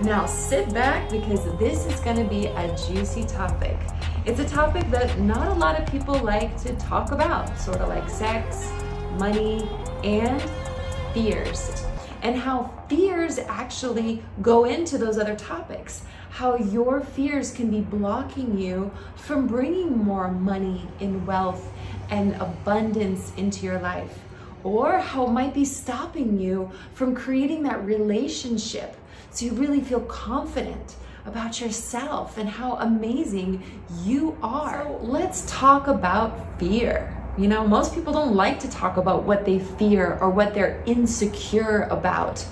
Now sit back because this is going to be a juicy topic. It's a topic that not a lot of people like to talk about, sort of like sex, money, and fears. And how fears actually go into those other topics. How your fears can be blocking you from bringing more money and wealth and abundance into your life. Or how it might be stopping you from creating that relationship so you really feel confident about yourself and how amazing you are. So let's talk about fear. You know, most people don't like to talk about what they fear or what they're insecure about.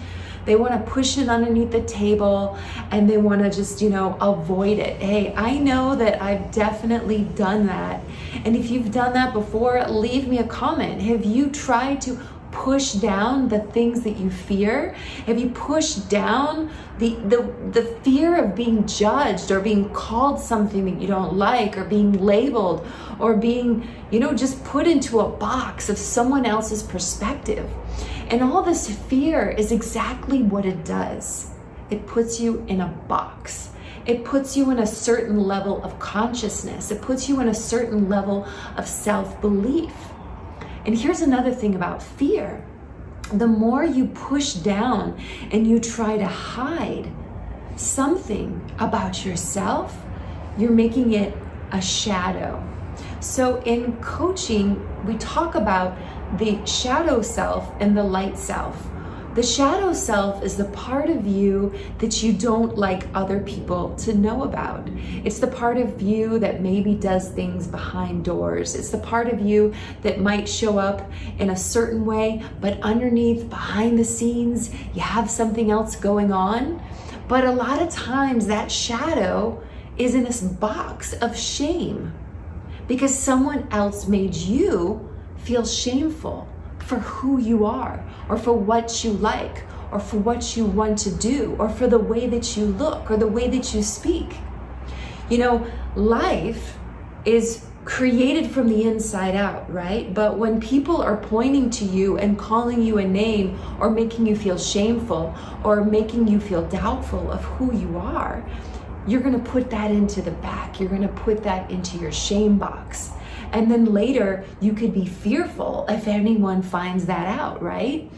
They want to push it underneath the table and they want to just, avoid it. Hey, I know that I've definitely done that. And if you've done that before, leave me a comment. Have you tried to push down the things that you fear? Have you pushed down the fear of being judged or being called something that you don't like or being labeled or being, just put into a box of someone else's perspective? And all this fear is exactly what it does. It puts you in a box. It puts you in a certain level of consciousness. It puts you in a certain level of self-belief. And here's another thing about fear. The more you push down and you try to hide something about yourself, you're making it a shadow. So in coaching, we talk about the shadow self and the light self. The shadow self is the part of you that you don't like other people to know about. It's the part of you that maybe does things behind doors. It's the part of you that might show up in a certain way, but underneath, behind the scenes, you have something else going on. But a lot of times that shadow is in this box of shame because someone else made you feel shameful for who you are, or for what you like, or for what you want to do, or for the way that you look, or the way that you speak. Life is created from the inside out, right? But when people are pointing to you and calling you a name, or making you feel shameful, or making you feel doubtful of who you are, you're gonna put that into the back. You're gonna put that into your shame box. And then later, you could be fearful if anyone finds that out, right?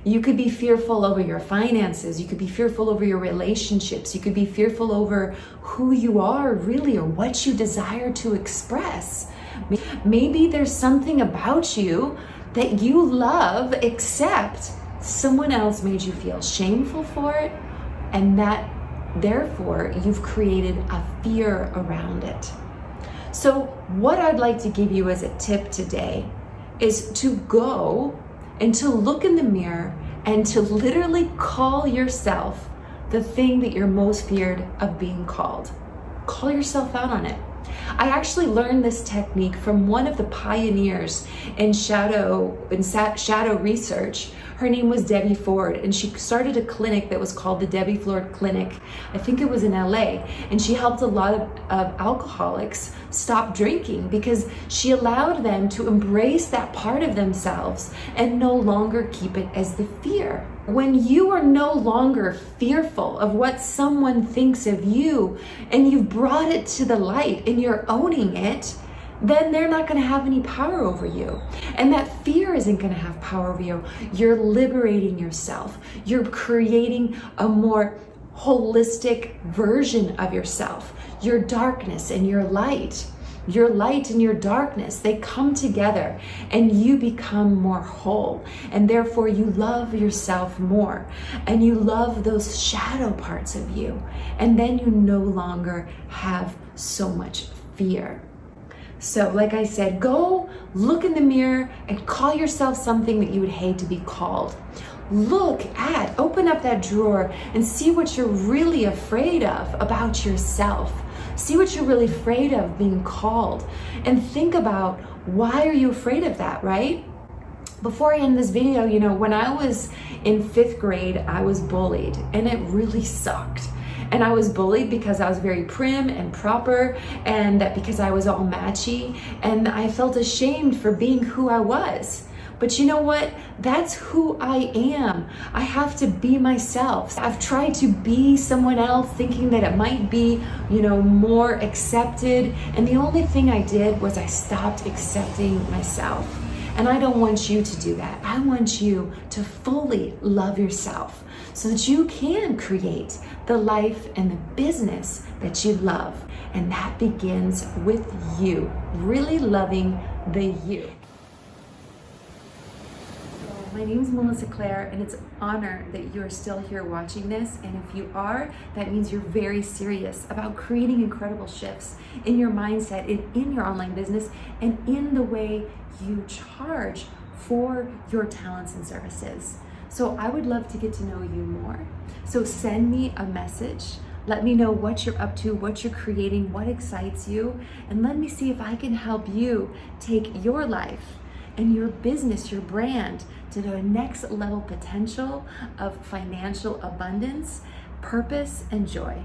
You could be fearful over your finances. You could be fearful over your relationships. You could be fearful over who you are really or what you desire to express. Maybe there's something about you that you love, except someone else made you feel shameful for it, and that therefore you've created a fear around it. So what I'd like to give you as a tip today is to go and to look in the mirror and to literally call yourself the thing that you're most feared of being called. Call yourself out on it. I actually learned this technique from one of the pioneers in shadow research. Her name was Debbie Ford, and she started a clinic that was called the Debbie Ford Clinic. I think it was in LA, and she helped a lot of alcoholics stop drinking because she allowed them to embrace that part of themselves and no longer keep it as the fear. When you are no longer fearful of what someone thinks of you and you've brought it to the light and you're owning it, then they're not going to have any power over you. And that fear isn't going to have power over you. You're liberating yourself. You're creating a more holistic version of yourself. Your darkness and your light and your darkness, they come together and you become more whole. And therefore you love yourself more and you love those shadow parts of you. And then you no longer have so much fear. So like I said, go look in the mirror and call yourself something that you would hate to be called. Open up that drawer and see what you're really afraid of about yourself. See what you're really afraid of being called. And think about, why are you afraid of that, right? Before I end this video, when I was in 5th grade, I was bullied and it really sucked. And I was bullied because I was very prim and proper, and because I was all matchy, and I felt ashamed for being who I was. But you know what? That's who I am. I have to be myself. I've tried to be someone else thinking that it might be, more accepted. And the only thing I did was I stopped accepting myself. And I don't want you to do that. I want you to fully love yourself so that you can create the life and the business that you love. And that begins with you, really loving the you. My name is Milisa Claire, and it's an honor that you're still here watching this. And if you are, that means you're very serious about creating incredible shifts in your mindset, in your online business, and in the way you charge for your talents and services. So I would love to get to know you more. So send me a message. Let me know what you're up to, what you're creating, what excites you, and let me see if I can help you take your life and your business, your brand, to the next level potential of financial abundance, purpose, and joy.